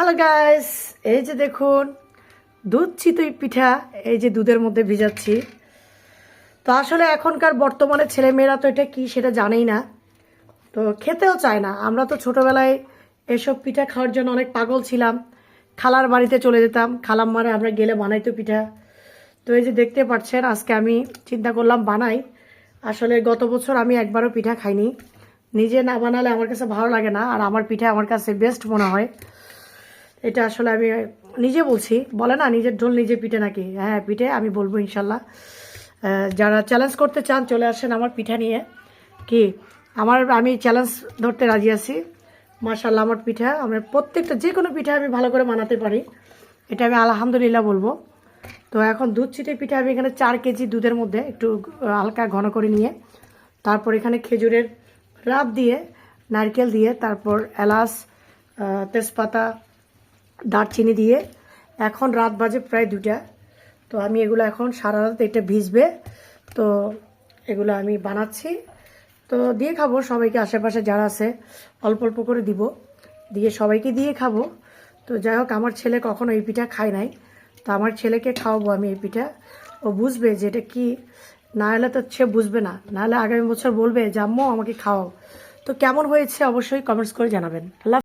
Hello guys, এই যে দেখুন দুধ চিতই পিঠা, এই যে দুধের মধ্যে ভিজাচ্ছি। তো আসলে এখনকার বর্তমানে ছেলেমেয়েরা তো এটা কি সেটা জানেই না, তো খেতেও চায় না। আমরা তো ছোটবেলায় এসব পিঠা খাওয়ার জন্য অনেক পাগল ছিলাম। খালার বাড়িতে চলে যেতাম, খালাম্মারে আমরা গেলে বানাইতো পিঠা। তো এই যে দেখতে পাচ্ছেন, আজকে আমি চিন্তা করলাম বানাই। আসলে গত বছর আমি একবারও পিঠা খাইনি। নিজে না বানালে আমার কাছে ভালো লাগে না, আর আমার পিঠা আমার কাছে বেস্ট মনে হয়। এটা আসলে আমি নিজে বলছি, বলে না নিজের ঢোল নিজে পিঠে নাকি। হ্যাঁ, পিঠে আমি বলবো ইনশাল্লাহ। যারা চ্যালেঞ্জ করতে চান চলে আসেন আমার পিঠা নিয়ে। কি আমি চ্যালেঞ্জ ধরতে রাজি আছি। মাশাল্লাহ, আমার পিঠা, আমার প্রত্যেকটা যে কোনো পিঠা আমি ভালো করে বানাতে পারি, এটা আমি আলহামদুলিল্লাহ বলবো। তো এখন দুধ চিটে পিঠা আমি এখানে 4 কেজি দুধের মধ্যে একটু হালকা ঘন করে নিয়ে, তারপর এখানে খেজুরের রাব দিয়ে, নারকেল দিয়ে, তারপর এলাচ, তেজপাতা, দারচিনি দিয়ে, এখন রাত বাজে প্রায় 2টা। তো আমি এগুলো এখন সারা রাত এটা ভিজবে। তো এগুলো আমি বানাচ্ছি, তো দিয়ে খাবো সবাইকে, আশেপাশে যারা আছে অল্প অল্প করে দিব, দিয়ে সবাইকে দিয়ে খাবো। তো যাই হোক, আমার ছেলে কখনো এই পিঠা খায় নাই, তো আমার ছেলেকে খাওয়াবো আমি এই পিঠা। ও বুঝবে যে এটা কি, না হলে তো সে বুঝবে না, নাহলে আগামী বছর বলবে যে আম্মু আমাকে খাওয়াও। তো কেমন হয়েছে অবশ্যই কমেন্টস করে জানাবেন।